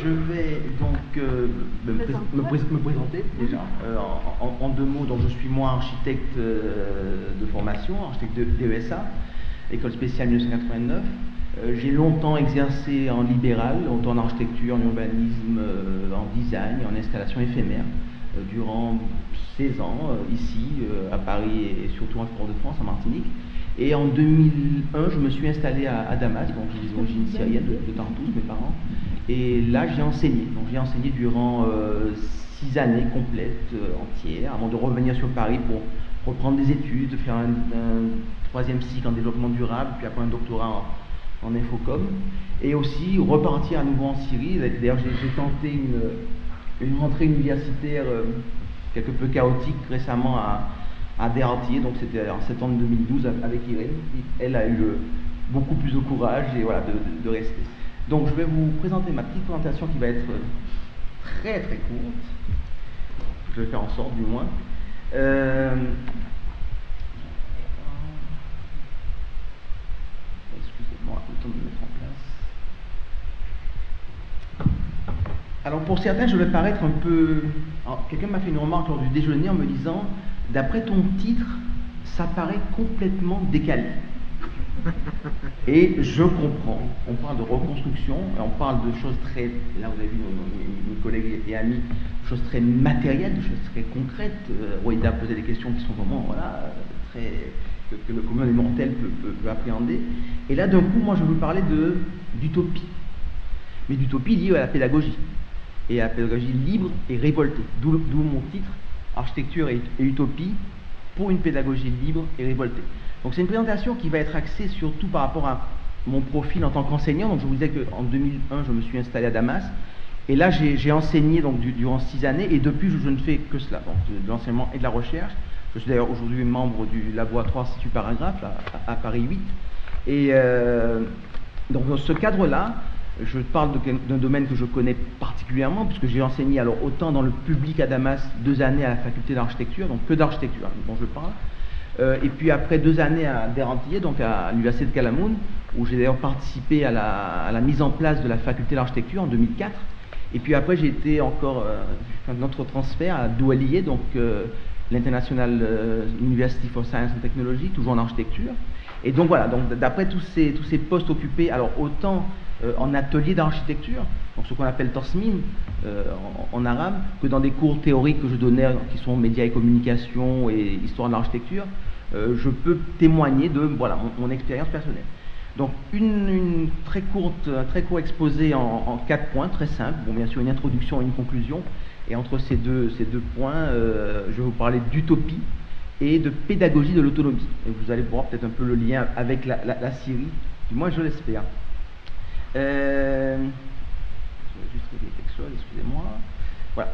Je vais donc me présenter déjà en deux mots. Donc je suis moi architecte de formation, architecte d'ESA, école spéciale 1989. J'ai longtemps exercé en libéral, autant en architecture, en urbanisme, en design et en installation éphémère, durant 16 ans ici à Paris et surtout en Fort-de-France, en Martinique. Et en 2001, je me suis installé à Damas, donc j'ai des origines syriennes de Tartous, mes parents. Et là, j'ai enseigné. Donc j'ai enseigné durant 6 années complètes, entières, avant de revenir sur Paris pour reprendre des études, faire un troisième cycle en développement durable, puis après un doctorat en infocom. Et aussi repartir à nouveau en Syrie. D'ailleurs, j'ai tenté une rentrée universitaire quelque peu chaotique récemment à Derretier, donc c'était en septembre 2012 avec Irène. Elle a eu beaucoup plus de courage et voilà, de rester. Donc je vais vous présenter ma petite présentation qui va être très très courte. Je vais faire en sorte du moins. Excusez-moi, le temps de me mettre en place. Alors pour certains, je vais paraître un peu... Quelqu'un m'a fait une remarque lors du déjeuner en me disant: d'après ton titre, ça paraît complètement décalé. Et je comprends. On parle de reconstruction, et on parle de choses très... Là, vous avez vu nos collègues et amis, de choses très matérielles, de choses très concrètes. Roïda posait des questions qui sont vraiment, voilà, très... que le commun des mortels peut appréhender. Et là, d'un coup, moi, je veux parler d'utopie. Mais d'utopie liée à la pédagogie. Et à la pédagogie libre et révoltée. D'où mon titre, Architecture et utopie pour une pédagogie libre et révoltée. Donc c'est une présentation qui va être axée surtout par rapport à mon profil en tant qu'enseignant. Donc je vous disais qu'en 2001, je me suis installé à Damas. Et là, j'ai enseigné donc, durant 6 années. Et depuis, je ne fais que cela, donc de l'enseignement et de la recherche. Je suis d'ailleurs aujourd'hui membre du laboratoire Institut Paragraphe à Paris 8. Et donc dans ce cadre-là, je parle d'un domaine que je connais particulièrement, puisque j'ai enseigné alors autant dans le public à Damas 2 années à la faculté d'architecture, donc que d'architecture dont je parle, et puis après 2 années à Derretier, donc à l'université de Calamoun, où j'ai d'ailleurs participé à la mise en place de la faculté d'architecture en 2004, et puis après j'ai été encore notre transfert à Doualier, donc l'International University for Science and Technology, toujours en architecture. Et donc voilà, donc d'après tous ces postes occupés, alors autant en atelier d'architecture, donc ce qu'on appelle Tosmin en arabe, que dans des cours théoriques que je donnais qui sont médias et communication et histoire de l'architecture, je peux témoigner de voilà, mon expérience personnelle. Donc un très court exposé en 4 points, très simple. Bon, bien sûr, une introduction et une conclusion. Et entre ces deux points, je vais vous parler d'utopie et de pédagogie de l'autonomie. Et vous allez voir peut-être un peu le lien avec la Syrie, du moins je l'espère. Je vais juste régler quelque chose, excusez-moi. Voilà.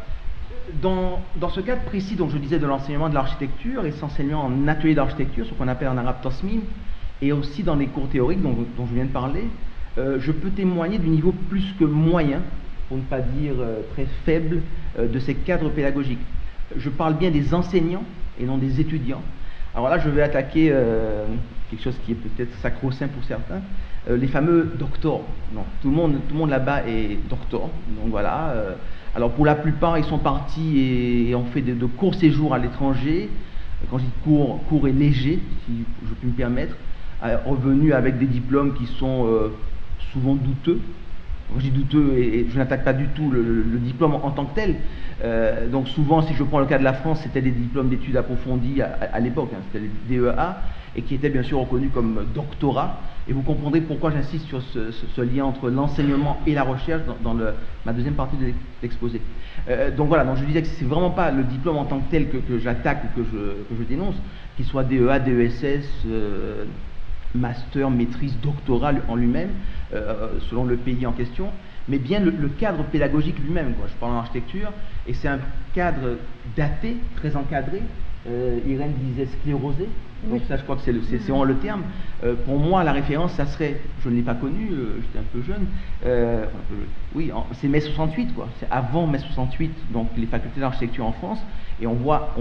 Dans ce cadre précis, donc je disais de l'enseignement de l'architecture, et s'enseignant en atelier d'architecture, ce qu'on appelle en arabe Tosmin, et aussi dans les cours théoriques dont je viens de parler, je peux témoigner du niveau plus que moyen, pour ne pas dire très faible, de ces cadres pédagogiques. Je parle bien des enseignants et non des étudiants. Alors là, je vais attaquer quelque chose qui est peut-être sacro-saint pour certains, les fameux doctors. Non, tout le monde là-bas est docteur. Donc voilà. Alors pour la plupart, ils sont partis et ont fait de courts séjours à l'étranger. Quand je dis court et léger, si je puis me permettre, revenus avec des diplômes qui sont souvent douteux. Quand je dis douteux, et je n'attaque pas du tout le diplôme en tant que tel. Donc souvent, si je prends le cas de la France, c'était des diplômes d'études approfondies à l'époque, hein, c'était les DEA, et qui étaient bien sûr reconnus comme doctorat. Et vous comprendrez pourquoi j'insiste sur ce lien entre l'enseignement et la recherche dans ma deuxième partie de l'exposé. Donc voilà, donc je disais que c'est vraiment pas le diplôme en tant que tel que j'attaque ou que je dénonce, qu'il soit DEA, DESS, master, maîtrise, doctorat en lui-même, selon le pays en question, mais bien le cadre pédagogique lui-même. Je parle en architecture, et c'est un cadre daté, très encadré. Irène disait sclérosé, donc ça je crois que c'est vraiment le terme. Pour moi, la référence, ça serait, je ne l'ai pas connu, j'étais un peu jeune, oui, c'est mai 68, quoi. C'est avant mai 68, donc les facultés d'architecture en France, et on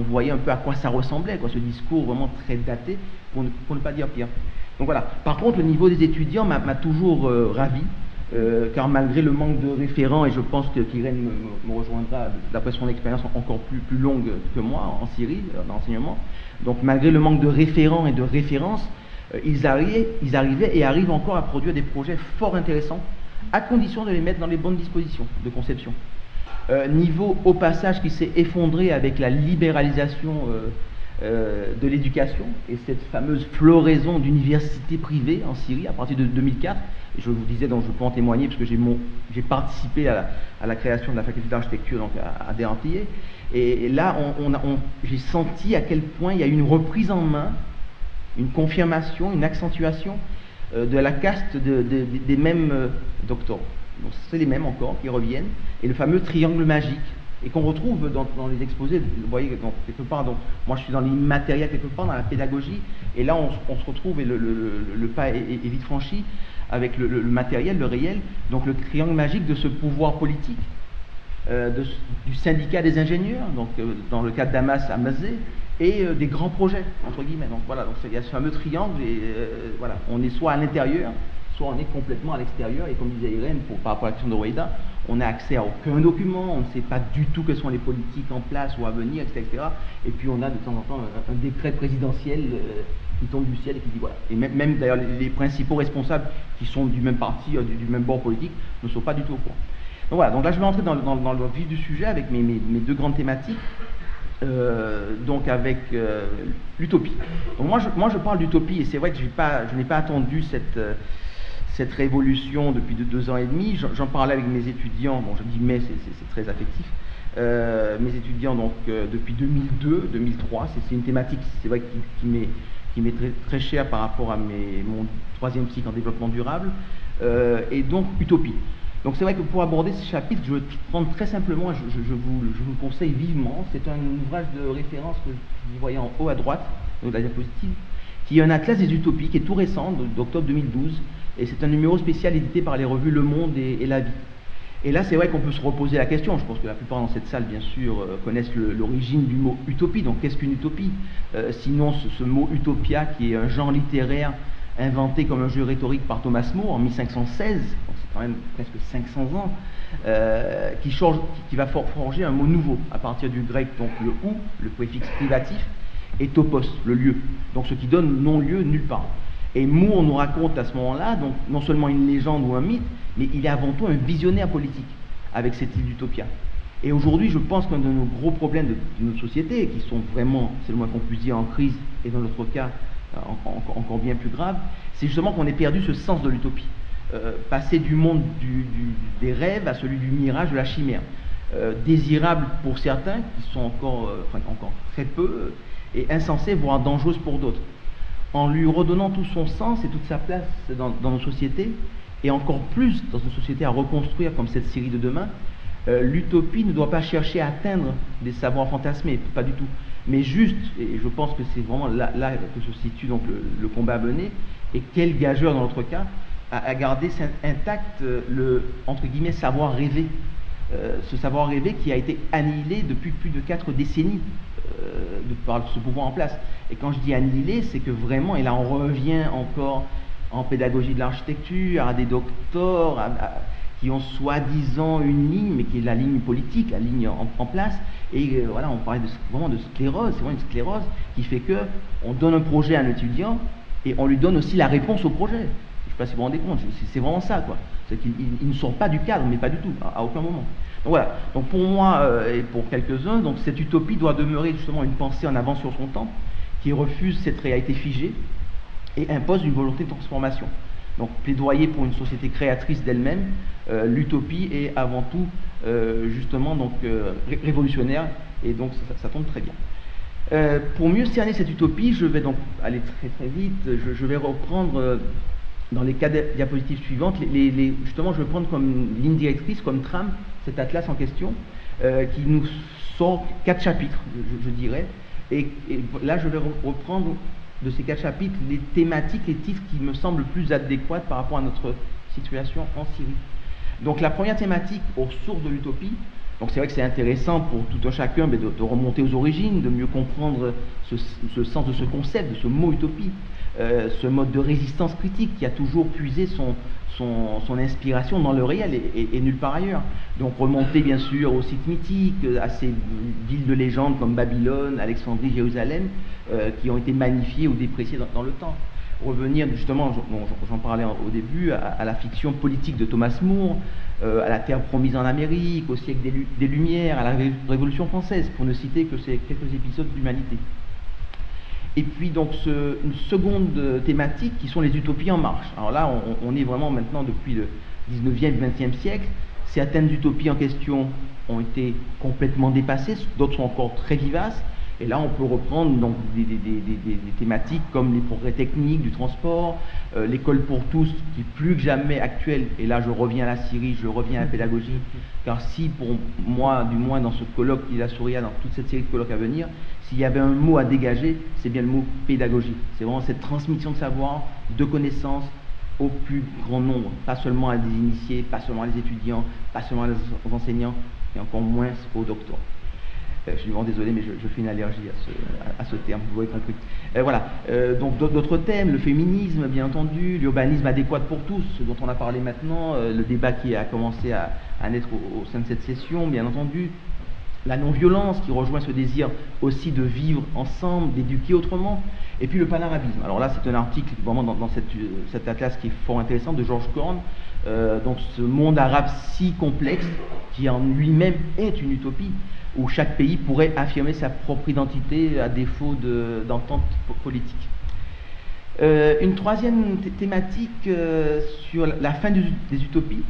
voyait un peu à quoi ça ressemblait, quoi, ce discours vraiment très daté, pour ne pas dire pire. Donc voilà. Par contre, le niveau des étudiants m'a toujours ravi. car malgré le manque de référents, et je pense qu'Irène me rejoindra d'après son expérience encore plus longue que moi en Syrie, dans l'enseignement, donc malgré le manque de référents et de références, ils arrivaient et arrivent encore à produire des projets fort intéressants, à condition de les mettre dans les bonnes dispositions de conception. Niveau au passage qui s'est effondré avec la libéralisation de l'éducation et cette fameuse floraison d'universités privées en Syrie à partir de 2004. Et je vous disais, donc je peux en témoigner parce que j'ai participé à la création de la faculté d'architecture donc à Des Antillais. Et là, j'ai senti à quel point il y a eu une reprise en main, une confirmation, une accentuation de la caste des mêmes doctorants. Donc c'est les mêmes encore qui reviennent, et le fameux triangle magique, et qu'on retrouve dans les exposés, vous voyez, donc, quelque part, donc, moi je suis dans l'immatériel quelque part, dans la pédagogie, et là on se retrouve, et le pas est vite franchi, avec le matériel, le réel, donc le triangle magique de ce pouvoir politique, du syndicat des ingénieurs, donc dans le cas de Damas à Mazé, et des grands projets, entre guillemets. Donc voilà, donc il y a ce fameux triangle, et voilà, on est soit à l'intérieur, soit on est complètement à l'extérieur, et comme disait Irène, par rapport à la question de Rouaïda, on n'a accès à aucun document, on ne sait pas du tout quelles sont les politiques en place ou à venir, etc. Et puis on a de temps en temps un décret présidentiel qui tombe du ciel et qui dit voilà. Et même d'ailleurs les principaux responsables qui sont du même parti, du même bord politique, ne sont pas du tout au courant. Donc voilà, donc là je vais entrer dans le vif du sujet avec mes deux grandes thématiques. Donc avec l'utopie. Donc moi je parle d'utopie, et c'est vrai que je n'ai pas attendu cette révolution depuis 2 ans et demi. J'en parlais avec mes étudiants, bon je dis mais c'est très affectif, mes étudiants donc depuis 2002, 2003, c'est une thématique, c'est vrai qui m'est très, très chère par rapport à mon 3e cycle en développement durable, et donc utopie. Donc c'est vrai que pour aborder ce chapitre, je vais prendre très simplement, je vous le conseille vivement, c'est un ouvrage de référence que vous voyez en haut à droite de la diapositive, qui est un atlas des utopies, qui est tout récent, d'octobre 2012, et c'est un numéro spécial édité par les revues Le Monde et La Vie. Et là c'est vrai qu'on peut se reposer la question, je pense que la plupart dans cette salle bien sûr connaissent l'origine du mot utopie, donc qu'est-ce qu'une utopie, sinon ce mot utopia qui est un genre littéraire inventé comme un jeu rhétorique par Thomas More en 1516, donc c'est quand même presque 500 ans, qui va forger un mot nouveau à partir du grec, donc le ou, le préfixe privatif, et topos, le lieu, donc ce qui donne non-lieu nulle part. Et Moore nous raconte à ce moment-là, donc non seulement une légende ou un mythe, mais il est avant tout un visionnaire politique avec cette île d'Utopia. Et aujourd'hui, je pense qu'un de nos gros problèmes de notre société, qui sont vraiment, c'est le moins qu'on puisse dire, en crise, et dans notre cas, encore bien plus grave, c'est justement qu'on ait perdu ce sens de l'utopie. Passer du monde des rêves à celui du mirage, de la chimère. Désirable pour certains, qui sont encore très peu, et insensée, voire dangereuse pour d'autres. En lui redonnant tout son sens et toute sa place dans nos sociétés, et encore plus dans une société à reconstruire comme cette Syrie de demain, l'utopie ne doit pas chercher à atteindre des savoirs fantasmés, pas du tout, mais juste, et je pense que c'est vraiment là que se situe donc le combat à mener, et quel gageur dans notre cas, à garder intact le, entre guillemets, savoir rêver, ce savoir rêver qui a été annihilé depuis plus de 4 décennies par ce pouvoir en place. Et quand je dis annihilé, c'est que vraiment, et là on revient encore en pédagogie de l'architecture, à des docteurs qui ont soi-disant une ligne, mais qui est la ligne politique, la ligne en place, et voilà, on parlait vraiment de sclérose, c'est vraiment une sclérose qui fait que on donne un projet à un étudiant, et on lui donne aussi la réponse au projet. Je ne sais pas si vous vous rendez compte, c'est vraiment ça, quoi. C'est qu'il ne sort pas du cadre, mais pas du tout, à aucun moment. Donc voilà, donc pour moi et pour quelques-uns, donc cette utopie doit demeurer justement une pensée en avance sur son temps, qui refuse cette réalité figée et impose une volonté de transformation. Donc plaidoyer pour une société créatrice d'elle-même, l'utopie est avant tout justement donc révolutionnaire, et donc ça tombe très bien. Pour mieux cerner cette utopie, je vais donc aller très très vite, je vais reprendre dans les 4 diapositives suivantes, justement je vais prendre comme ligne directrice, comme trame, cet atlas en question, qui nous sort 4 chapitres, je dirais, et là je vais reprendre de ces 4 chapitres les thématiques, les titres qui me semblent plus adéquats par rapport à notre situation en Syrie. Donc la première thématique, aux sources de l'utopie. Donc c'est vrai que c'est intéressant pour tout un chacun de remonter aux origines, de mieux comprendre ce sens de ce concept, de ce mot utopie. ce mode de résistance critique qui a toujours puisé son inspiration dans le réel et nulle part ailleurs. Donc remonter bien sûr aux sites mythiques, à ces villes de légende comme Babylone, Alexandrie, Jérusalem, qui ont été magnifiées ou dépréciées dans le temps. Revenir justement, j'en parlais au début, à la fiction politique de Thomas More, à la terre promise en Amérique, au siècle des Lumières, à la Révolution française, pour ne citer que ces quelques épisodes d'humanité. Et puis donc une seconde thématique qui sont les utopies en marche. Alors là, on est vraiment maintenant depuis le 19e, 20e siècle. Certaines utopies en question ont été complètement dépassées, d'autres sont encore très vivaces. Et là, on peut reprendre donc, des thématiques comme les progrès techniques du transport, l'école pour tous, qui est plus que jamais actuelle. Et là, je reviens à la Syrie, je reviens à la pédagogie. Car si, pour moi, du moins dans ce colloque qui est la Souria, dans toute cette série de colloques à venir, s'il y avait un mot à dégager, c'est bien le mot pédagogie. C'est vraiment cette transmission de savoir, de connaissances au plus grand nombre. Pas seulement à des initiés, pas seulement à des étudiants, pas seulement aux enseignants, et encore moins aux doctorants. Je suis vraiment désolé, mais je fais une allergie à ce terme, vous avez compris. Voilà, donc d'autres thèmes, le féminisme, bien entendu, l'urbanisme adéquat pour tous, ce dont on a parlé maintenant, le débat qui a commencé à naître au sein de cette session, bien entendu, la non-violence qui rejoint ce désir aussi de vivre ensemble, d'éduquer autrement, et puis le panarabisme. Alors là, c'est un article vraiment dans cet atlas qui est fort intéressant de Georges Korn, donc ce monde arabe si complexe, qui en lui-même est une utopie, où chaque pays pourrait affirmer sa propre identité à défaut d'entente politique. Une troisième thématique sur la fin des utopies,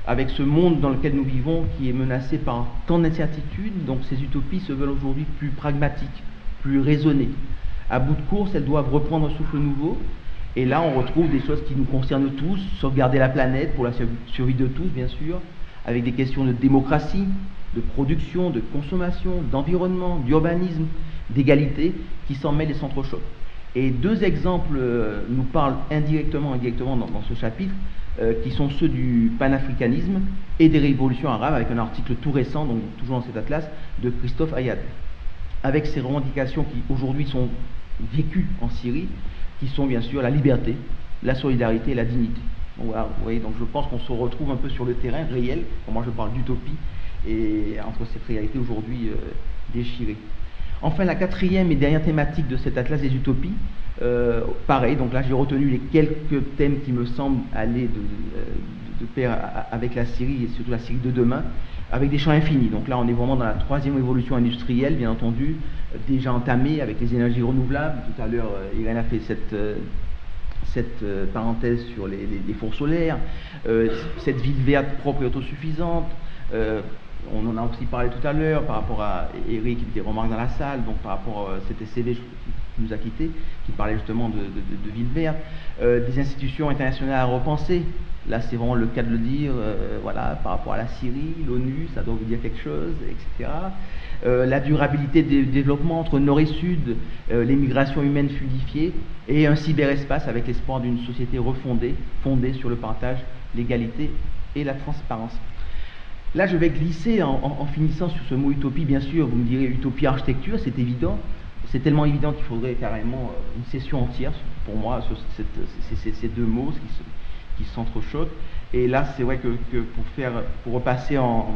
avec ce monde dans lequel nous vivons qui est menacé par tant d'incertitudes. Donc ces utopies se veulent aujourd'hui plus pragmatiques, plus raisonnées. À bout de course, elles doivent reprendre un souffle nouveau. Et là, on retrouve des choses qui nous concernent tous, sauvegarder la planète pour la survie de tous, bien sûr, avec des questions de démocratie, de production, de consommation, d'environnement, d'urbanisme, d'égalité, qui s'en mêlent et s'entrechoquent. Et deux exemples nous parlent indirectement et directement dans ce chapitre, qui sont ceux du panafricanisme et des révolutions arabes, avec un article tout récent, donc toujours dans cet atlas, de Christophe Ayad, avec ces revendications qui aujourd'hui sont vécues en Syrie, qui sont bien sûr la liberté, la solidarité et la dignité. Donc voilà, vous voyez, donc je pense qu'on se retrouve un peu sur le terrain réel, quand moi je parle d'utopie, et entre cette réalité aujourd'hui déchirée. Enfin, la quatrième et dernière thématique de cet atlas des utopies, pareil, donc là j'ai retenu les quelques thèmes qui me semblent aller de pair avec la Syrie, et surtout la Syrie de demain, avec des champs infinis. Donc là on est vraiment dans la troisième révolution industrielle, bien entendu, déjà entamée avec les énergies renouvelables. Tout à l'heure, Irène a fait cette parenthèse sur les fours solaires, cette ville verte propre et autosuffisante. On en a aussi parlé tout à l'heure par rapport à Eric qui était remarque dans la salle, donc par rapport à cet SCV qui nous a quittés, qui parlait justement de ville verte, des institutions internationales à repenser. Là, c'est vraiment le cas de le dire, voilà, par rapport à la Syrie, l'ONU, ça doit vous dire quelque chose, etc. La durabilité des développements entre Nord et Sud, les migrations humaines fluidifiées, et un cyberespace avec l'espoir d'une société refondée, fondée sur le partage, l'égalité et la transparence. Là, je vais glisser en finissant sur ce mot utopie, bien sûr, vous me direz utopie architecture, c'est évident. C'est tellement évident qu'il faudrait carrément une session entière, pour moi, sur ces deux mots qui s'entrechoquent. Et là, c'est vrai que pour repasser en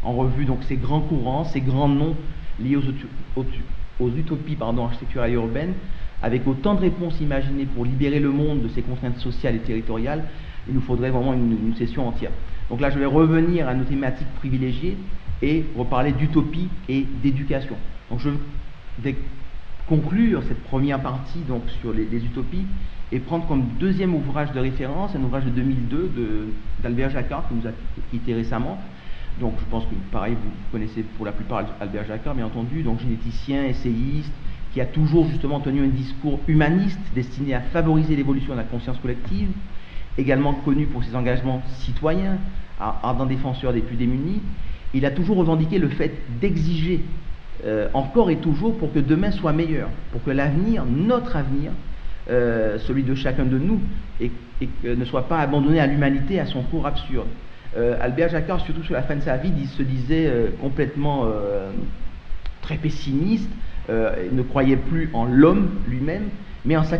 revue donc ces grands courants, ces grands noms liés aux utopies architecturales et urbaines, avec autant de réponses imaginées pour libérer le monde de ses contraintes sociales et territoriales, il nous faudrait vraiment une session entière. Donc là, je vais revenir à nos thématiques privilégiées et reparler d'utopie et d'éducation. Donc je vais conclure cette première partie donc, sur les utopies et prendre comme deuxième ouvrage de référence un ouvrage de 2002 d'Albert Jacquard qui nous a quitté récemment. Donc je pense que pareil, vous connaissez pour la plupart Albert Jacquard, bien entendu, donc généticien, essayiste, qui a toujours justement tenu un discours humaniste destiné à favoriser l'évolution de la conscience collective, également connu pour ses engagements citoyens, ardent défenseur des plus démunis. Il a toujours revendiqué le fait d'exiger encore et toujours pour que demain soit meilleur, pour que l'avenir, notre avenir, celui de chacun de nous, ne soit pas abandonné à l'humanité, à son cours absurde. Albert Jacquard, surtout sur la fin de sa vie, il se disait complètement très pessimiste, il ne croyait plus en l'homme lui-même, mais en sa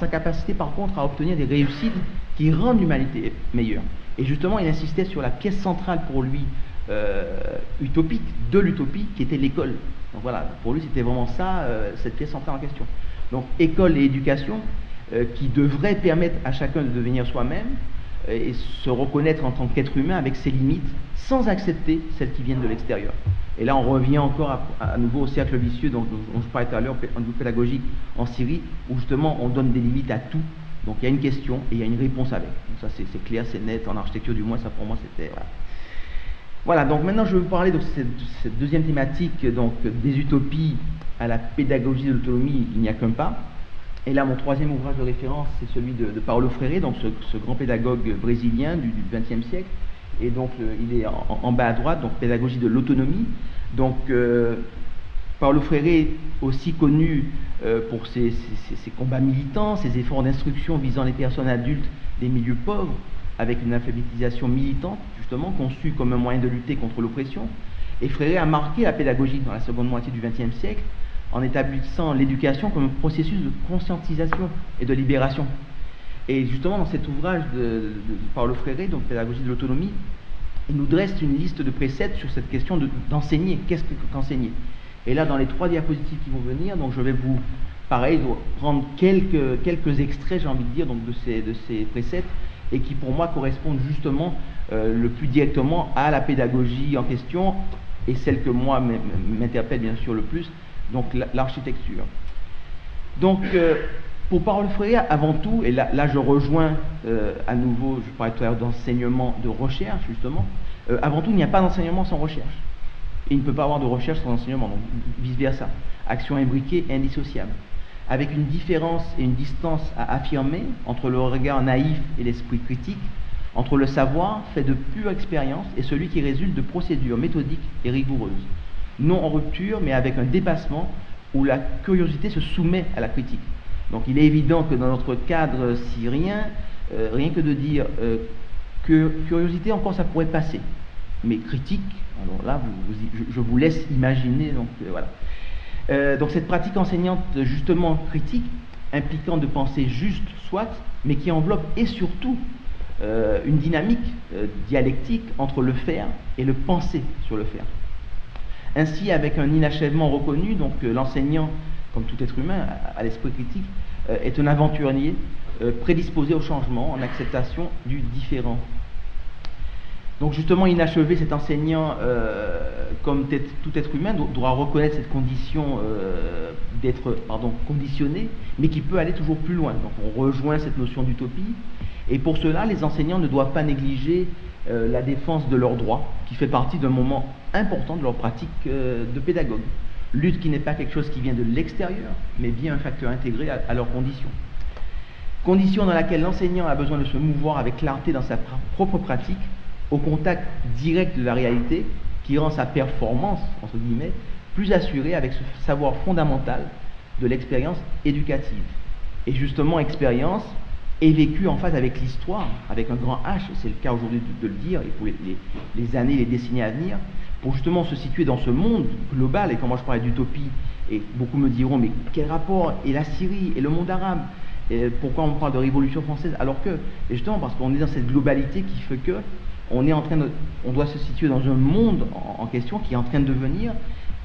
capacité par contre à obtenir des réussites qui rendent l'humanité meilleure. Et justement, il insistait sur la pièce centrale pour lui utopique, de l'utopie, qui était l'école. Donc voilà, pour lui c'était vraiment ça, cette pièce centrale en question. Donc école et éducation qui devraient permettre à chacun de devenir soi-même et se reconnaître en tant qu'être humain avec ses limites, sans accepter celles qui viennent de l'extérieur. Et là, on revient encore à nouveau au cercle vicieux dont je parlais tout à l'heure, en niveau pédagogique en Syrie, où justement on donne des limites à tout. Donc il y a une question et il y a une réponse avec. Donc ça c'est clair, c'est net, en architecture du moins, ça pour moi c'était... Voilà. Voilà, donc maintenant je vais vous parler de cette deuxième thématique, donc des utopies à la pédagogie de l'autonomie, il n'y a qu'un pas. Et là, mon troisième ouvrage de référence, c'est celui de Paulo Freire, donc ce grand pédagogue brésilien du XXe siècle. Et donc, il est en bas à droite, donc pédagogie de l'autonomie. Donc, Paulo Freire est aussi connu pour ses combats militants, ses efforts d'instruction visant les personnes adultes des milieux pauvres, avec une alphabétisation militante, justement, conçue comme un moyen de lutter contre l'oppression. Et Freire a marqué la pédagogie dans la seconde moitié du XXe siècle, en établissant l'éducation comme un processus de conscientisation et de libération. Et justement, dans cet ouvrage de Paulo Freire, donc Pédagogie de l'autonomie, il nous dresse une liste de préceptes sur cette question d'enseigner. Qu'est-ce qu'enseigner? Et là, dans les 3 diapositives qui vont venir, donc je vais vous, pareil, prendre quelques extraits, j'ai envie de dire, donc de ces préceptes, et qui pour moi correspondent justement le plus directement à la pédagogie en question, et celle que moi m'interpelle bien sûr le plus, donc l'architecture. Donc, pour Paulo Freire, avant tout, et là je rejoins à nouveau, je parlais tout à l'heure d'enseignement, de recherche justement, avant tout, il n'y a pas d'enseignement sans recherche. Et il ne peut pas avoir de recherche sans enseignement, donc vice-versa. Action imbriquée et indissociable. Avec une différence et une distance à affirmer entre le regard naïf et l'esprit critique, entre le savoir fait de pure expérience et celui qui résulte de procédures méthodiques et rigoureuses. Non en rupture, mais avec un dépassement où la curiosité se soumet à la critique. Donc il est évident que dans notre cadre syrien, rien que de dire que curiosité, encore ça pourrait passer. Mais critique, alors là, je vous laisse imaginer. Donc voilà. Donc cette pratique enseignante justement critique, impliquant de penser juste, soit, mais qui enveloppe et surtout une dynamique dialectique entre le faire et le penser sur le faire. Ainsi, avec un inachèvement reconnu, donc l'enseignant, comme tout être humain, à l'esprit critique, est un aventurier prédisposé au changement, en acceptation du différent. Donc justement, inachevé, cet enseignant, comme tout être humain, doit reconnaître cette condition d'être conditionné, mais qui peut aller toujours plus loin. Donc on rejoint cette notion d'utopie, et pour cela, les enseignants ne doivent pas négliger la défense de leurs droits, qui fait partie d'un moment important de leur pratique de pédagogue. Lutte qui n'est pas quelque chose qui vient de l'extérieur, mais bien un facteur intégré à leurs conditions. Condition dans laquelle l'enseignant a besoin de se mouvoir avec clarté dans sa propre pratique, au contact direct de la réalité, qui rend sa performance, entre guillemets, plus assurée avec ce savoir fondamental de l'expérience éducative. Et justement, expérience est vécue en phase avec l'histoire, avec un grand H, c'est le cas aujourd'hui de le dire, et pour les années, les décennies à venir, pour justement se situer dans ce monde global. Et quand moi je parlais d'utopie, et beaucoup me diront, mais quel rapport est la Syrie et le monde arabe, et pourquoi on parle de révolution française, alors que, et justement parce qu'on est dans cette globalité qui fait que on doit se situer dans un monde en question qui est en train de devenir,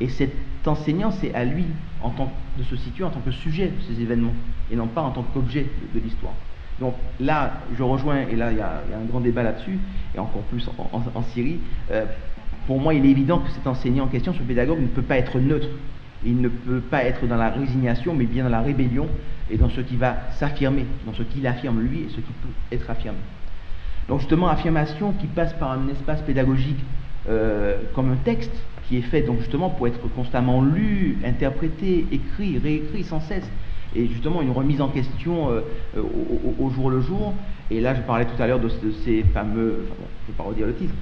et cet enseignant, c'est à lui de se situer en tant que sujet de ces événements, et non pas en tant qu'objet de l'histoire. Donc là, je rejoins, et là il y a un grand débat là-dessus, et encore plus en Syrie. Pour moi, il est évident que cet enseignant en question, ce pédagogue, ne peut pas être neutre. Il ne peut pas être dans la résignation, mais bien dans la rébellion, et dans ce qui va s'affirmer, dans ce qu'il affirme lui, et ce qui peut être affirmé. Donc justement, affirmation qui passe par un espace pédagogique comme un texte, qui est fait donc justement pour être constamment lu, interprété, écrit, réécrit sans cesse, et justement une remise en question au jour le jour. Et là je parlais tout à l'heure de ces fameux, je ne vais pas redire le titre,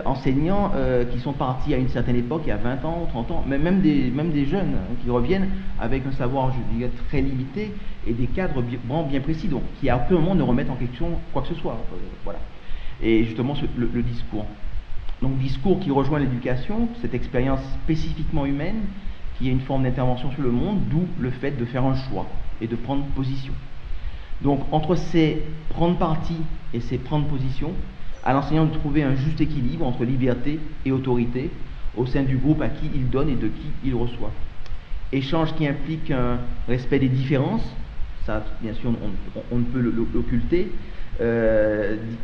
enseignants qui sont partis à une certaine époque, il y a 20 ans, 30 ans, mais même des jeunes qui reviennent avec un savoir, je dirais, très limité, et des cadres bien précis, donc qui à aucun moment ne remettent en question quoi que ce soit. Voilà. Et justement le discours. Donc discours qui rejoint l'éducation, cette expérience spécifiquement humaine, qui est une forme d'intervention sur le monde, d'où le fait de faire un choix. et de prendre position. Donc entre ces prendre parti et ces prendre position, à l'enseignant de trouver un juste équilibre entre liberté et autorité au sein du groupe à qui il donne et de qui il reçoit. Échange qui implique un respect des différences, ça bien sûr on ne peut l'occulter,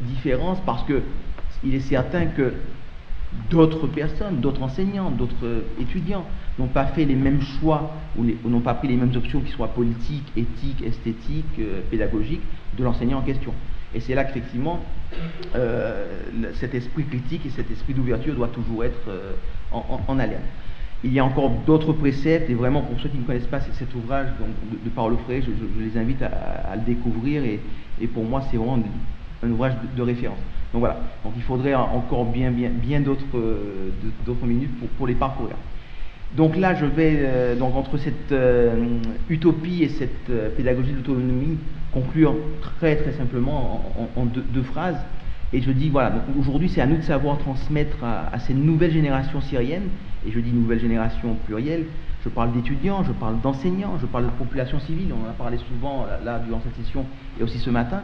différences parce que il est certain que d'autres personnes, d'autres enseignants, d'autres étudiants n'ont pas fait les mêmes choix ou n'ont pas pris les mêmes options qui soient politiques, éthiques, esthétiques, pédagogiques de l'enseignant en question. Et c'est là qu'effectivement cet esprit critique et cet esprit d'ouverture doit toujours être en alerte. Il y a encore d'autres préceptes, et vraiment pour ceux qui ne connaissent pas cet ouvrage de Paulo Freire, je les invite à le découvrir, et pour moi c'est vraiment un ouvrage de référence. Donc voilà, donc il faudrait encore bien d'autres minutes pour les parcourir. Donc là je vais donc entre cette utopie et cette pédagogie de l'autonomie conclure très simplement en deux phrases. Et je dis voilà, donc aujourd'hui c'est à nous de savoir transmettre à ces nouvelles générations syriennes, et je dis nouvelle génération plurielle, je parle d'étudiants, je parle d'enseignants, je parle de population civile, on en a parlé souvent là durant cette session et aussi ce matin,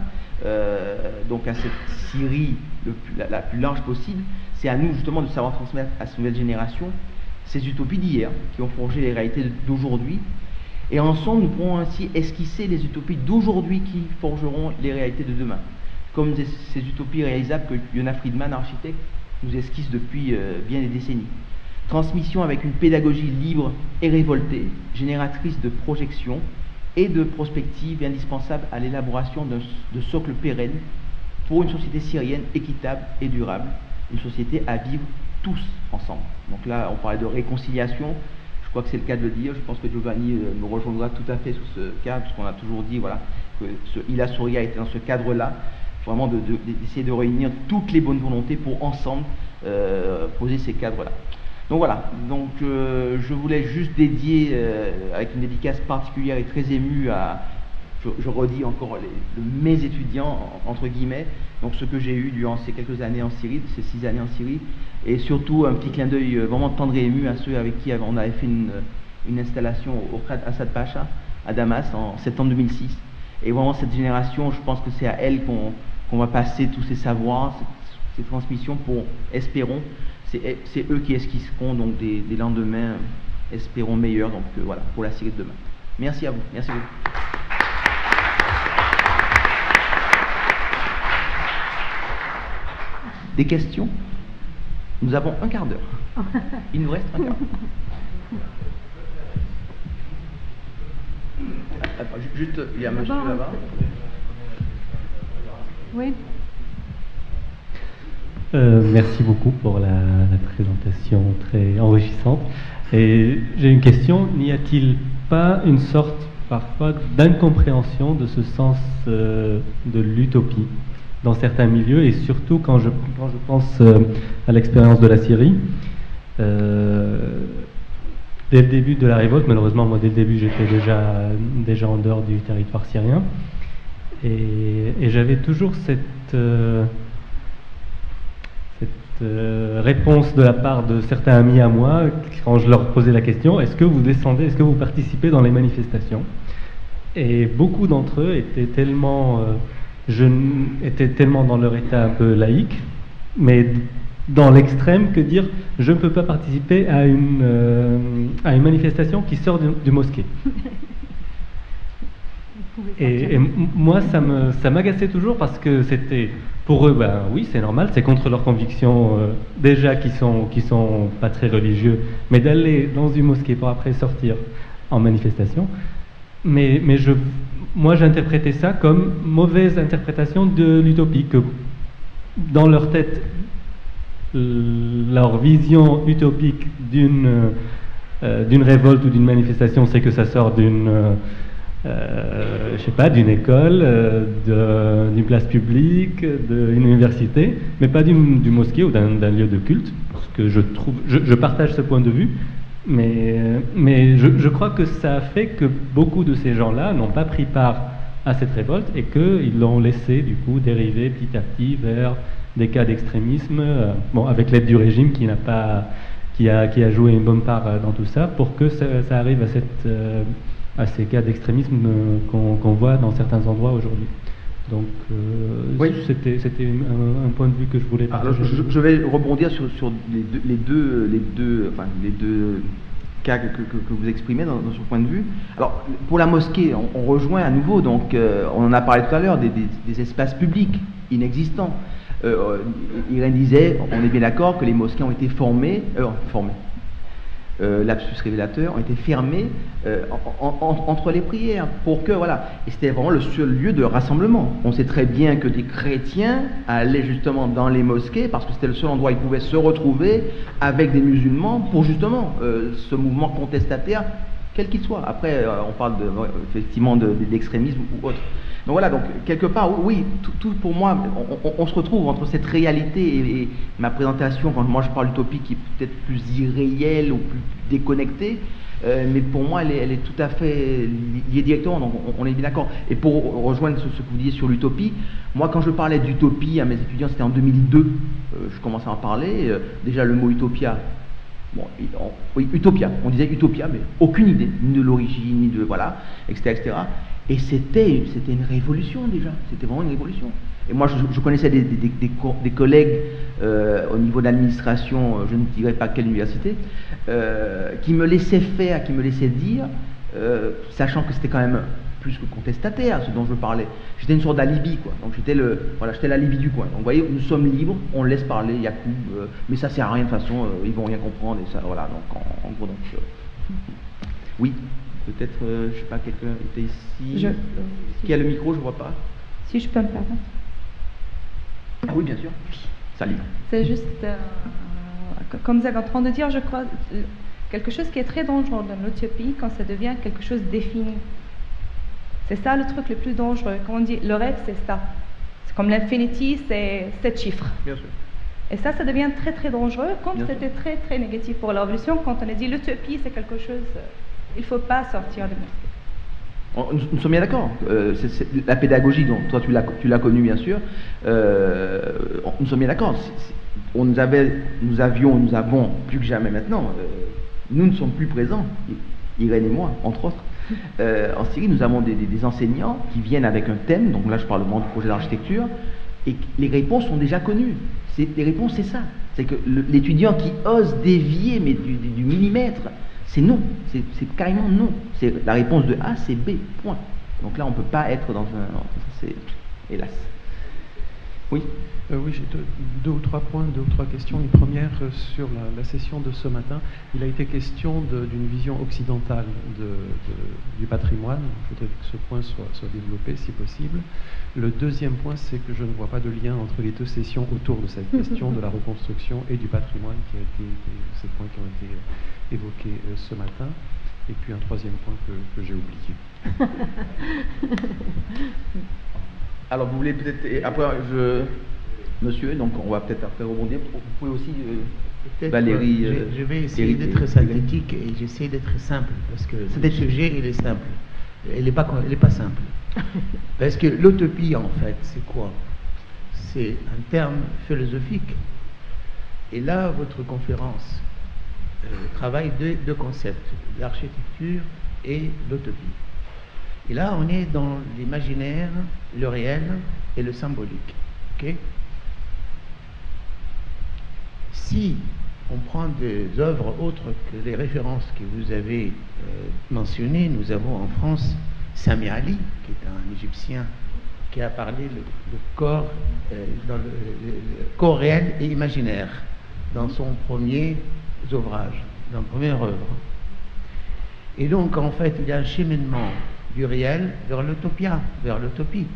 donc à cette Syrie la plus large possible, c'est à nous justement de savoir transmettre à ces nouvelles générations ces utopies d'hier qui ont forgé les réalités d'aujourd'hui, et ensemble nous pourrons ainsi esquisser les utopies d'aujourd'hui qui forgeront les réalités de demain, comme ces utopies réalisables que Yonah Friedman, architecte, nous esquisse depuis bien des décennies. Transmission avec une pédagogie libre et révoltée, génératrice de projections et de prospectives indispensables à l'élaboration de socles pérennes pour une société syrienne équitable et durable, une société à vivre tous ensemble. Donc là, on parlait de réconciliation, je crois que c'est le cas de le dire, je pense que Giovanni me rejoindra tout à fait sur ce cadre, puisqu'on a toujours dit voilà, que Ila Soria était dans ce cadre-là, vraiment d'essayer de réunir toutes les bonnes volontés pour ensemble poser ces cadres-là. Donc voilà, donc je voulais juste dédier, avec une dédicace particulière et très émue je redis encore mes étudiants, entre guillemets, donc ce que j'ai eu durant ces quelques années en Syrie, ces 6 années en Syrie, et surtout un petit clin d'œil vraiment tendre et ému à ceux avec qui on avait fait une installation au Khat Assad Pacha, à Damas, en septembre 2006. Et vraiment cette génération, je pense que c'est à elle qu'on va passer tous ces savoirs, ces transmissions pour, espérons, c'est eux qui esquisseront donc des lendemains, espérons meilleurs, donc voilà, pour la Syrie de demain. Merci à vous, merci beaucoup. Des questions? Nous avons un quart d'heure. Il nous reste un quart d'heure. Juste, il y a un monsieur là-bas. Oui. Merci beaucoup pour la présentation très enrichissante. Et j'ai une question, n'y a-t-il pas une sorte parfois d'incompréhension de ce sens de l'utopie dans certains milieux, et surtout quand je pense à l'expérience de la Syrie, dès le début de la révolte, malheureusement moi dès le début j'étais déjà en dehors du territoire syrien, et j'avais toujours cette réponse de la part de certains amis à moi quand je leur posais la question: est-ce que vous descendez, est-ce que vous participez dans les manifestations? Et beaucoup d'entre eux étaient tellement dans leur état un peu laïque, mais dans l'extrême, que dire je ne peux pas participer à une manifestation qui sort du mosquée. Et moi ça m'agaçait toujours, parce que c'était pour eux, ben oui c'est normal, c'est contre leurs convictions déjà qui sont pas très religieux, mais d'aller dans une mosquée pour après sortir en manifestation. Mais moi j'interprétais ça comme mauvaise interprétation de l'utopie, que dans leur tête leur vision utopique d'une révolte ou d'une manifestation, c'est que ça sort d'une d'une école, d'une place publique, d'une université, mais pas d'une mosquée ou d'un lieu de culte. Parce que je partage ce point de vue, mais je crois que ça a fait que beaucoup de ces gens-là n'ont pas pris part à cette révolte, et qu'ils l'ont laissé du coup dériver petit à petit vers des cas d'extrémisme, avec l'aide du régime qui a joué une bonne part dans tout ça, pour que ça arrive à cette à ces cas d'extrémisme qu'on voit dans certains endroits aujourd'hui. Donc, oui. c'était un point de vue que je voulais partager. Alors, je vais rebondir sur les deux cas que vous exprimez dans ce point de vue. Alors, pour la mosquée, on rejoint à nouveau, donc, on en a parlé tout à l'heure, des espaces publics inexistants. Irène disait, on est bien d'accord que les mosquées ont été lapsus révélateur, ont été fermés entre les prières, pour que, voilà, et c'était vraiment le seul lieu de rassemblement. On sait très bien que des chrétiens allaient justement dans les mosquées, parce que c'était le seul endroit où ils pouvaient se retrouver avec des musulmans, pour justement ce mouvement contestataire, quel qu'il soit. Après, on parle effectivement d'extrémisme ou autre. Donc voilà, donc quelque part, oui, tout pour moi, on se retrouve entre cette réalité et ma présentation, quand moi je parle d'utopie qui est peut-être plus irréelle ou plus déconnectée, mais pour moi elle est tout à fait liée directement, donc on est bien d'accord. Et pour rejoindre ce que vous disiez sur l'utopie, moi quand je parlais d'utopie à mes étudiants, c'était en 2002, je commençais à en parler, déjà le mot utopia. Bon, oui, utopia, on disait utopia, mais aucune idée, ni de l'origine, ni de, voilà, etc., etc. Et c'était une révolution déjà, c'était vraiment une révolution. Et moi, je connaissais des collègues au niveau de l'administration, je ne dirais pas quelle université, qui me laissaient faire, qui me laissaient dire, sachant que c'était quand même plus que contestataire, ce dont je parlais. J'étais une sorte d'alibi, quoi. Donc j'étais l'alibi du coin. Donc vous voyez, nous sommes libres, on laisse parler Yacoub, mais ça sert à rien de toute façon, ils vont rien comprendre, et ça, voilà. Donc en gros, donc, oui. Peut-être, je ne sais pas, quelqu'un était ici. Qui a le micro, je ne vois pas. Si je peux me permettre. Ah oui, bien sûr. Salut. C'est juste, comme vous êtes en train de dire, je crois, quelque chose qui est très dangereux dans l'utopie quand ça devient quelque chose de défini. C'est ça le truc le plus dangereux. Comme on dit, le rêve, c'est ça. C'est comme l'infinity, c'est 7 chiffres. Bien sûr. Et ça devient très très dangereux, comme c'était très très négatif pour la révolution, quand on a dit l'utopie, c'est quelque chose... Il ne faut pas sortir de mosquée. Nous sommes bien d'accord. C'est la pédagogie, dont toi tu l'as connue bien sûr. Nous sommes bien d'accord. Nous avons plus que jamais maintenant. Nous ne sommes plus présents, Irène et moi, entre autres. En Syrie, nous avons des enseignants qui viennent avec un thème. Donc là, je parle du projet d'architecture, et les réponses sont déjà connues. Les réponses, c'est ça. C'est que l'étudiant qui ose dévier, mais du millimètre. C'est non, c'est carrément non. C'est la réponse de A, c'est B, point. Donc là, on ne peut pas être dans un... C'est... Hélas. Oui. Oui, j'ai deux ou trois points, deux ou trois questions. Une première sur la session de ce matin. Il a été question d'une vision occidentale du patrimoine. Je voudrais que ce point soit développé si possible. Le deuxième point, c'est que je ne vois pas de lien entre les deux sessions autour de cette question de la reconstruction et du patrimoine ces points qui ont été évoqués ce matin. Et puis un troisième point que j'ai oublié. Alors vous voulez peut-être... Après, Monsieur, donc on va peut-être après rebondir. Vous pouvez aussi, Valérie... je vais essayer d'être synthétique et j'essaie d'être simple, parce que le sujet, il est simple. Il n'est pas simple. Parce que l'utopie, en fait, c'est quoi? C'est un terme philosophique. Et là, votre conférence travaille deux concepts, l'architecture et l'utopie. Et là, on est dans l'imaginaire, le réel et le symbolique. Okay? Si on prend des œuvres autres que les références que vous avez mentionnées, nous avons en France Samir Ali, qui est un Égyptien qui a parlé le corps, dans le corps réel et imaginaire dans son premier ouvrage, dans la première œuvre. Et donc, en fait, il y a un cheminement du réel vers l'utopia, vers l'utopie.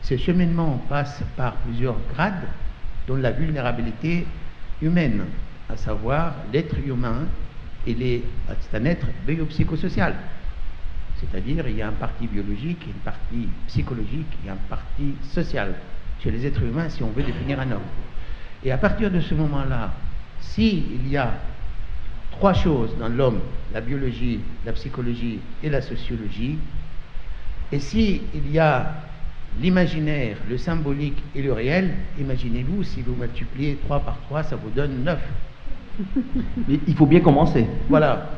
Ce cheminement passe par plusieurs grades, dont la vulnérabilité humaine, à savoir l'être humain, c'est un être biopsychosocial. C'est-à-dire, il y a une partie biologique, une partie psychologique, il y a une partie sociale chez les êtres humains, si on veut définir un homme. Et à partir de ce moment-là, s'il y a trois choses dans l'homme, la biologie, la psychologie et la sociologie, et s'il y a l'imaginaire, le symbolique et le réel, imaginez-vous, si vous multipliez 3 par 3, ça vous donne 9. Mais il faut bien commencer. Voilà.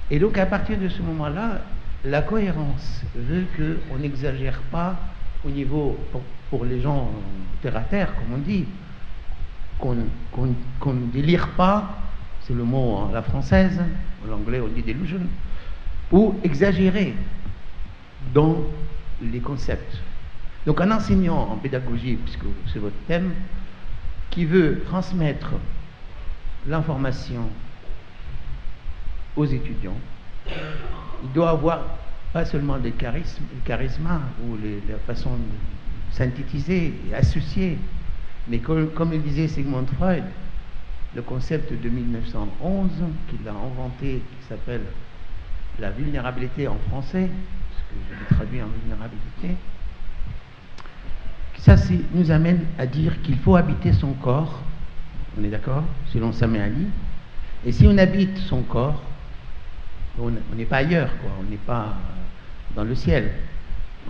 Et donc à partir de ce moment-là, la cohérence veut qu'on n'exagère pas au niveau, pour les gens terre à terre, comme on dit, qu'on ne délire pas, c'est le mot en la française, en anglais on dit delusion, ou exagérer dans les concepts. Donc un enseignant en pédagogie, puisque c'est votre thème, qui veut transmettre l'information aux étudiants, il doit avoir pas seulement des charismes ou la façon de synthétiser et associer, mais comme le disait Sigmund Freud, le concept de 1911 qu'il a inventé, qui s'appelle la vulnérabilité en français, parce que je l'ai traduit en vulnérabilité, ça nous amène à dire qu'il faut habiter son corps, on est d'accord, selon Samir Ali, et si on habite son corps, on n'est pas ailleurs, quoi. On n'est pas dans le ciel,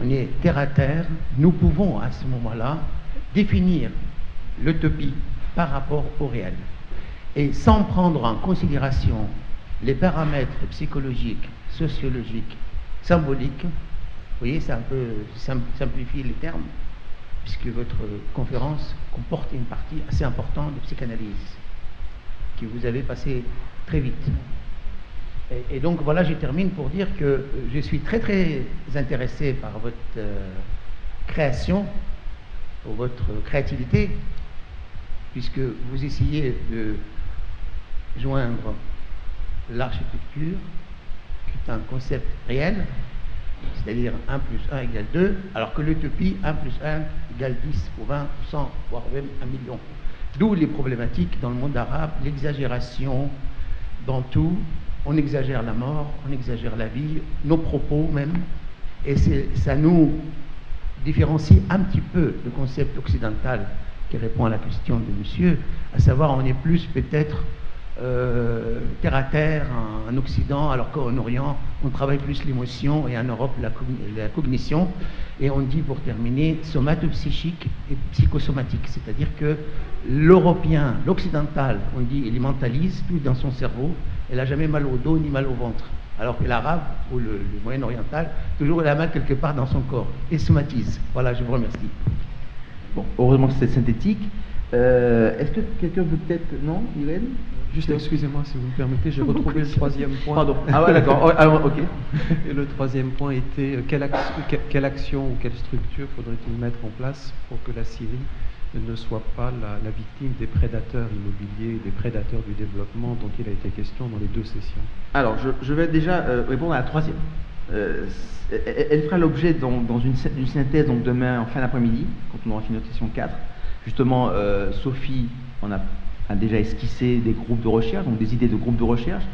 on est terre à terre. Nous pouvons à ce moment-là définir l'utopie par rapport au réel, et sans prendre en considération les paramètres psychologiques, sociologiques, symboliques. Vous voyez, c'est un peu simplifier les termes, puisque votre conférence comporte une partie assez importante de psychanalyse que vous avez passé très vite. Et donc voilà, je termine pour dire que je suis très très intéressé par votre création, pour votre créativité, puisque vous essayez de joindre l'architecture, qui est un concept réel, c'est-à-dire 1 plus 1 égale 2, alors que l'utopie 1 plus 1 égale 10 ou 20 ou 100, voire même 1 million. D'où les problématiques dans le monde arabe, l'exagération dans tout. On exagère la mort, on exagère la vie, nos propos même, et ça nous différencie un petit peu le concept occidental qui répond à la question de monsieur, à savoir on est plus peut-être terre à terre en Occident, alors qu'en Orient on travaille plus l'émotion, et en Europe la cognition, et on dit pour terminer somatopsychique et psychosomatique, c'est-à-dire que l'Européen, l'occidental, on dit il mentalise tout dans son cerveau, elle n'a jamais mal au dos ni mal au ventre, alors que l'arabe ou le moyen-oriental, toujours elle a mal quelque part dans son corps et somatise. Voilà, je vous remercie. Bon, heureusement que c'est synthétique. Est-ce que quelqu'un veut peut-être... Non, Irène? Juste, excusez-moi, si vous me permettez, j'ai retrouvé le troisième point. Pardon. Ah ouais, d'accord. Alors, ok. Et le troisième point était quelle action ou quelle structure faudrait-il mettre en place pour que la Syrie ne soit pas la victime des prédateurs immobiliers, des prédateurs du développement dont il a été question dans les deux sessions? Alors, je vais déjà répondre à la troisième. Elle fera l'objet d'une synthèse donc demain en fin d'après-midi, quand on aura fini notre session 4. Justement, Sophie a déjà esquissé des groupes de recherche, donc des idées de groupes de recherche.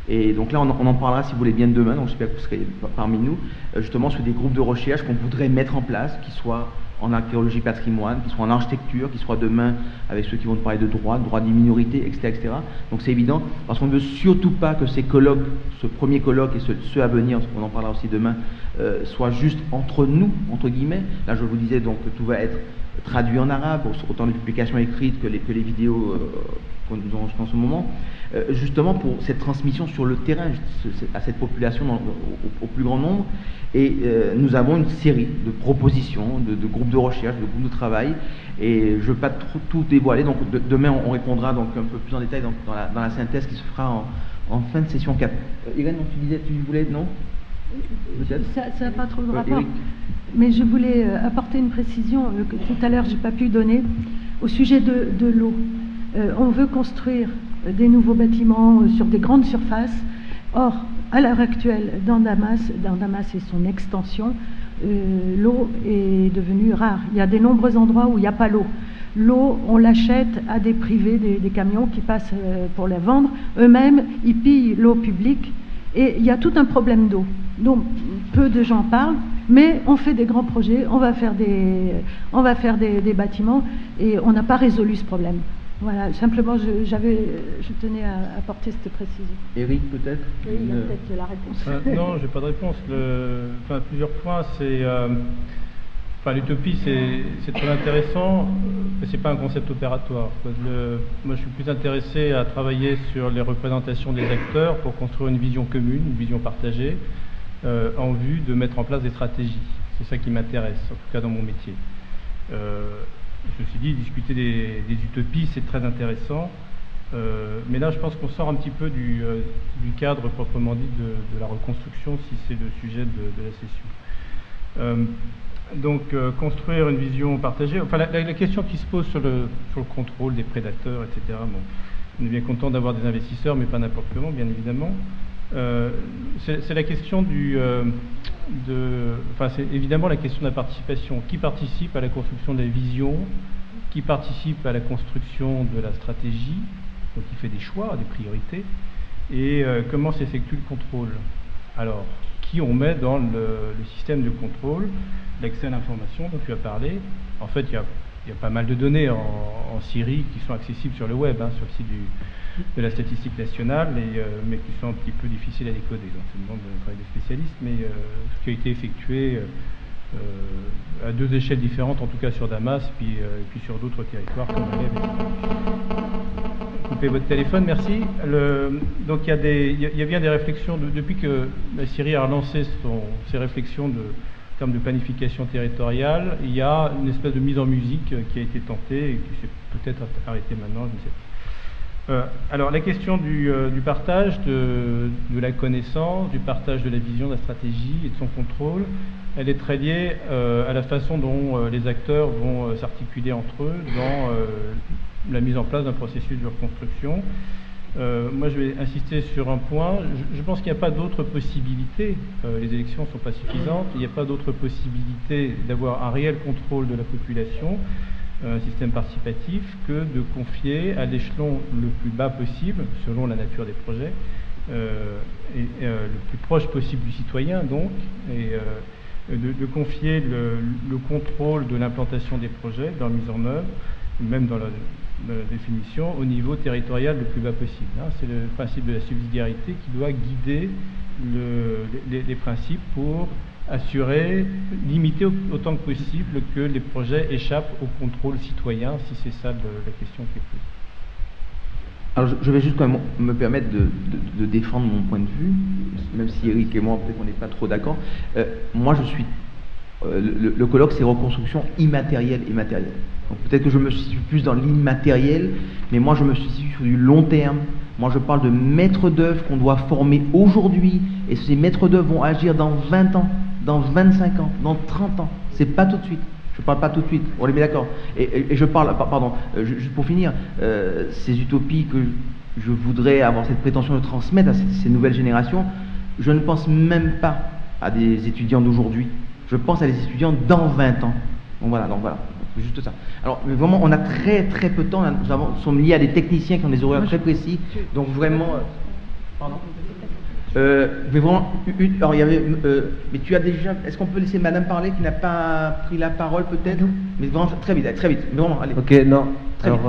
Et donc là, on en parlera si vous voulez bien demain, donc j'espère que vous serez parmi nous, justement sur des groupes de recherche qu'on voudrait mettre en place, qui soient en archéologie patrimoine, qui soient en architecture, qui soient demain avec ceux qui vont parler de droit des minorités, etc. etc. Donc c'est évident, parce qu'on ne veut surtout pas que ces colloques, ce premier colloque et ceux à venir, on en parlera aussi demain, soient juste entre nous, entre guillemets. Là, je vous disais donc que tout va être traduit en arabe, autant de publications écrites que les vidéos qu'on nous enregistre en ce moment, justement pour cette transmission sur le terrain à cette population au plus grand nombre. Et nous avons une série de propositions, de groupes de recherche, de groupes de travail, et je ne veux pas tout dévoiler. Donc demain on répondra donc un peu plus en détail dans la synthèse qui se fera en fin de session 4. Irène, tu voulais, non? Ça n'a pas trop de rapport, mais je voulais apporter une précision que tout à l'heure j'ai pas pu donner au sujet de l'eau. On veut construire des nouveaux bâtiments sur des grandes surfaces. Or, à l'heure actuelle, dans Damas et son extension, l'eau est devenue rare. Il y a de nombreux endroits où il n'y a pas l'eau. L'eau, on l'achète à des privés, des camions qui passent pour la vendre. Eux-mêmes, ils pillent l'eau publique. Et il y a tout un problème d'eau. Donc, peu de gens parlent, mais on fait des grands projets, on va faire des bâtiments, et on n'a pas résolu ce problème. Voilà, simplement, je tenais à apporter cette précision. Eric, peut-être? Oui, il a peut-être la réponse. Non, j'ai pas de réponse. Plusieurs points. L'utopie, c'est très intéressant, mais c'est pas un concept opératoire. Moi, je suis plus intéressé à travailler sur les représentations des acteurs pour construire une vision commune, une vision partagée. en vue de mettre en place des stratégies. C'est ça qui m'intéresse, en tout cas dans mon métier. Je me suis dit, discuter des utopies, c'est très intéressant, mais là je pense qu'on sort un petit peu du cadre proprement dit de la reconstruction, si c'est le sujet de la session. Donc construire une vision partagée, enfin la question qui se pose sur le contrôle des prédateurs, etc. Bon, on est bien content d'avoir des investisseurs, mais pas n'importe comment, bien évidemment. C'est la question c'est évidemment la question de la participation. Qui participe à la construction de la vision? Qui participe à la construction de la stratégie? Donc qui fait des choix, des priorités? Et comment s'effectue le contrôle? Alors, qui on met dans le système de contrôle? L'accès à l'information dont tu as parlé. En fait, il y a pas mal de données en Syrie qui sont accessibles sur le web, sur le site de la statistique nationale, mais qui sont un petit peu difficiles à décoder. Donc, ça demande un travail de spécialiste, mais ce qui a été effectué à deux échelles différentes, en tout cas sur Damas, puis sur d'autres territoires comme Alep, etc. Coupez votre téléphone, merci. Donc il y a bien des réflexions, depuis que la Syrie a relancé ses réflexions en termes de planification territoriale, il y a une espèce de mise en musique qui a été tentée et qui s'est peut-être arrêtée maintenant, je ne sais pas. Alors la question du partage de la connaissance, du partage de la vision, de la stratégie et de son contrôle, elle est très liée à la façon dont les acteurs vont s'articuler entre eux dans la mise en place d'un processus de reconstruction. Moi, je vais insister sur un point. Je pense qu'il n'y a pas d'autre possibilité. Les élections ne sont pas suffisantes. Il n'y a pas d'autre possibilité d'avoir un réel contrôle de la population, un système participatif, que de confier à l'échelon le plus bas possible, selon la nature des projets, le plus proche possible du citoyen, donc, et de confier le contrôle de l'implantation des projets, de leur mise en œuvre, même dans la définition, au niveau territorial le plus bas possible. C'est le principe de la subsidiarité qui doit guider les principes pour assurer, limiter autant que possible que les projets échappent au contrôle citoyen, si c'est ça la question qui est posée. Alors je vais juste quand même me permettre de défendre mon point de vue, même si Eric et moi peut-être on n'est pas trop d'accord. Moi je suis... le colloque c'est reconstruction immatérielle et matérielle. Donc peut-être que je me situe plus dans l'immatériel, mais moi je me situe sur du long terme. Moi je parle de maîtres d'œuvre qu'on doit former aujourd'hui, et ces maîtres d'œuvre vont agir dans 20 ans, dans 25 ans, dans 30 ans. C'est pas tout de suite. Je parle pas tout de suite, on est bien d'accord. Et je parle, pardon, juste pour finir, ces utopies que je voudrais avoir cette prétention de transmettre à ces nouvelles générations, je ne pense même pas à des étudiants d'aujourd'hui. Je pense à des étudiants dans 20 ans. Donc voilà, juste ça. Alors vraiment, on a très très peu de temps. Nous sommes liés à des techniciens qui ont des horaires très précis. Donc vraiment, pardon. Mais vraiment, alors il y avait, mais tu as déjà. Est-ce qu'on peut laisser Madame parler qui n'a pas pris la parole peut-être? Mais vraiment très vite, mais vraiment, allez. Ok, non. Alors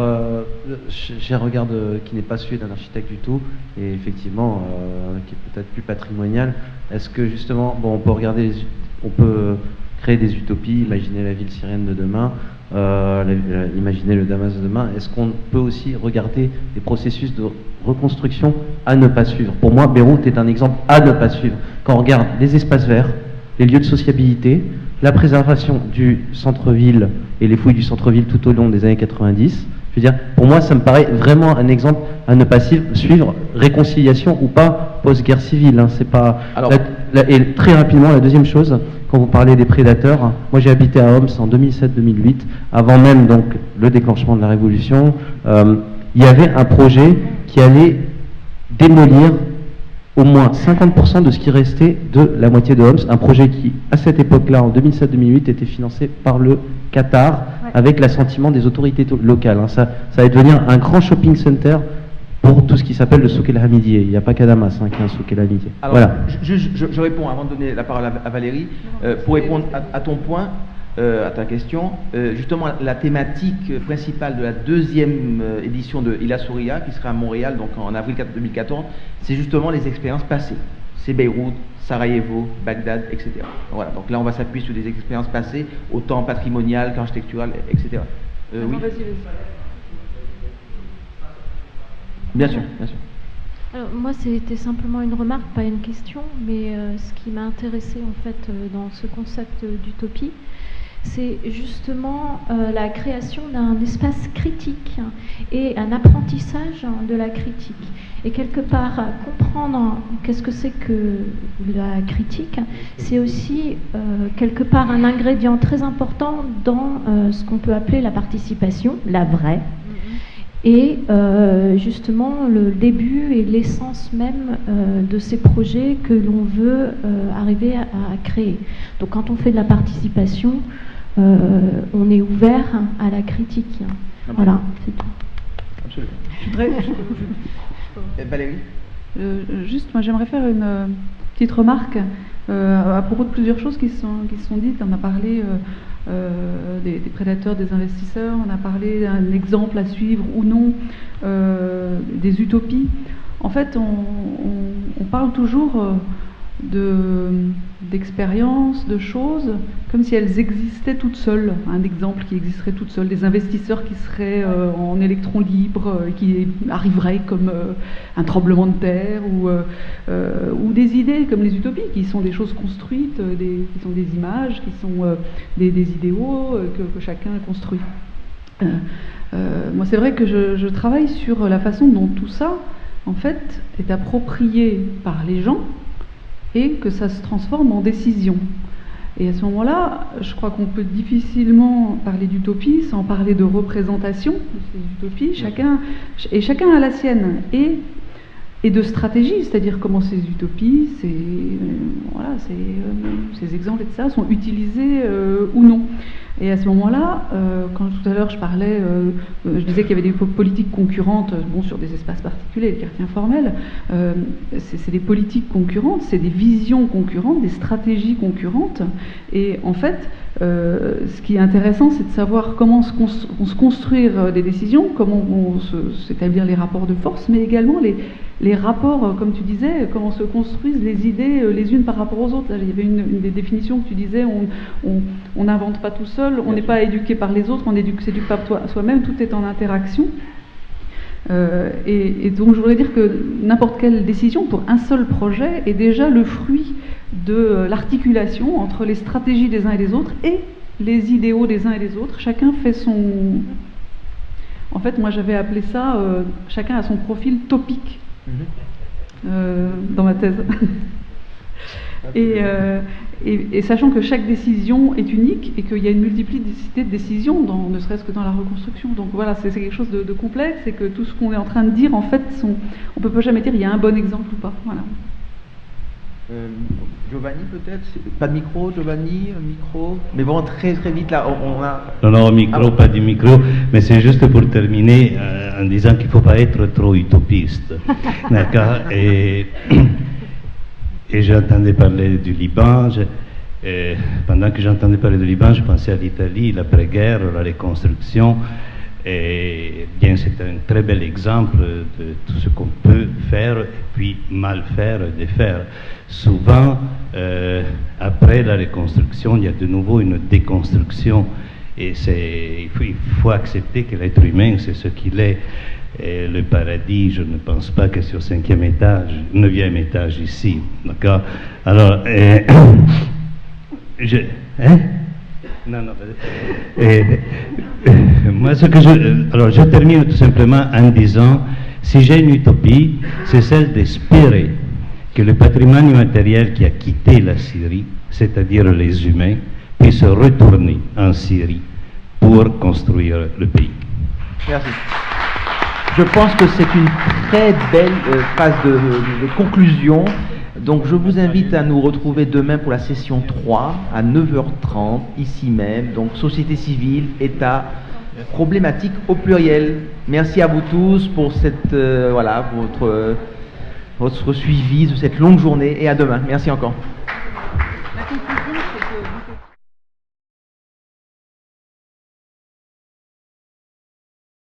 j'ai un regard qui n'est pas celui d'un architecte du tout, et effectivement qui est peut-être plus patrimonial. Est-ce que justement, bon, on peut créer des utopies, imaginer la ville syrienne de demain, imaginer le Damas de demain. Est-ce qu'on peut aussi regarder des processus de reconstruction à ne pas suivre? Pour moi, Beyrouth est un exemple à ne pas suivre. Quand on regarde les espaces verts, les lieux de sociabilité, la préservation du centre-ville et les fouilles du centre-ville tout au long des années 90, je veux dire, pour moi, ça me paraît vraiment un exemple à ne pas suivre, réconciliation ou pas, post-guerre civile. C'est pas. Alors, et très rapidement, la deuxième chose, quand vous parlez des prédateurs, moi j'ai habité à Homs en 2007-2008, avant même donc le déclenchement de la révolution. Il y avait un projet qui allait démolir au moins 50% de ce qui restait de la moitié de Homs, un projet qui, à cette époque-là, en 2007-2008, était financé par le Qatar, avec l'assentiment des autorités locales. Ça va devenir un grand shopping center pour tout ce qui s'appelle le Souk El Hamidiyeh. Il n'y a pas qu'à Damas qui a un Souk El Hamidiyeh. Alors, voilà. Je réponds avant de donner la parole à Valérie, pour répondre à ton point, à ta question. Justement, la thématique principale de la deuxième édition de Ila Souria, qui sera à Montréal donc en avril 2014, c'est justement les expériences passées. C'est Beyrouth, Sarajevo, Bagdad, etc. Voilà, donc là on va s'appuyer sur des expériences passées, autant patrimoniales qu'architecturales, etc. Oui. Vas-y. Bien sûr, bien sûr. Alors, moi, c'était simplement une remarque, pas une question, mais ce qui m'a intéressé en fait dans ce concept d'utopie, c'est justement la création d'un espace critique et un apprentissage de la critique. Et quelque part, comprendre qu'est-ce que c'est que la critique, c'est aussi quelque part un ingrédient très important dans ce qu'on peut appeler la participation, la vraie. Et justement le début et l'essence même de ces projets que l'on veut arriver à créer. Donc quand on fait de la participation, on est ouvert à la critique. Voilà, c'est tout. Absolument. Valérie, juste, moi j'aimerais faire une petite remarque à propos de plusieurs choses qui se sont dites. On a parlé des prédateurs, des investisseurs, on a parlé d'un exemple à suivre ou non, des utopies. En fait, on parle toujours d'expériences, de choses, comme si elles existaient toutes seules. Un exemple qui existerait toutes seules, des investisseurs qui seraient en électrons libres, qui arriveraient comme un tremblement de terre, ou des idées comme les utopies, qui sont des choses construites, qui sont des images, qui sont des idéaux que chacun construit. Moi, c'est vrai que je travaille sur la façon dont tout ça, en fait, est approprié par les gens, et que ça se transforme en décision. Et à ce moment-là, je crois qu'on peut difficilement parler d'utopie sans parler de représentation de ces utopies. Chacun a la sienne. Et de stratégie, c'est-à-dire comment ces utopies, ces exemples et ça sont utilisés ou non. Et à ce moment-là, quand tout à l'heure je parlais, je disais qu'il y avait des politiques concurrentes, sur des espaces particuliers, les quartiers informels, c'est des politiques concurrentes, c'est des visions concurrentes, des stratégies concurrentes. Et en fait, ce qui est intéressant, c'est de savoir comment se construire des décisions, comment s'établir les rapports de force, mais également les rapports, comme tu disais, comment se construisent les idées les unes par rapport aux autres. Là, il y avait une des définitions que tu disais, on n'invente pas tout seul, on n'est pas éduqué par les autres, on s'éduque par soi-même, tout est en interaction. Et donc je voudrais dire que n'importe quelle décision pour un seul projet est déjà le fruit de l'articulation entre les stratégies des uns et des autres et les idéaux des uns et des autres. Chacun fait son... En fait, moi j'avais appelé ça chacun a son profil topique dans ma thèse. Et sachant que chaque décision est unique et qu'il y a une multiplicité de décisions, ne serait-ce que dans la reconstruction. Donc voilà, c'est quelque chose de complexe et que tout ce qu'on est en train de dire, en fait, on ne peut pas jamais dire il y a un bon exemple ou pas. Voilà. Giovanni peut-être, pas de micro, Giovanni, micro, mais bon très très vite là, on a... Non, micro, pas de micro, mais c'est juste pour terminer en disant qu'il ne faut pas être trop utopiste, d'accord, et j'entendais parler du Liban, pendant que j'entendais parler du Liban, je pensais à l'Italie, l'après-guerre, la reconstruction. Et bien, c'est un très bel exemple de tout ce qu'on peut faire et puis mal faire, défaire. Souvent, après la reconstruction, il y a de nouveau une déconstruction. Et il faut accepter que l'être humain, c'est ce qu'il est. Et le paradis, je ne pense pas que c'est au 5e étage, 9e étage ici. D'accord? Alors, Non. Moi, je termine tout simplement en disant, si j'ai une utopie, c'est celle d'espérer que le patrimoine matériel qui a quitté la Syrie, c'est-à-dire les humains, puisse retourner en Syrie pour construire le pays. Merci. Je pense que c'est une très belle phase de conclusion. Donc je vous invite à nous retrouver demain pour la session 3 à 9h30 ici même. Donc société civile, État, problématique au pluriel. Merci à vous tous pour votre suivi de cette longue journée et à demain. Merci encore.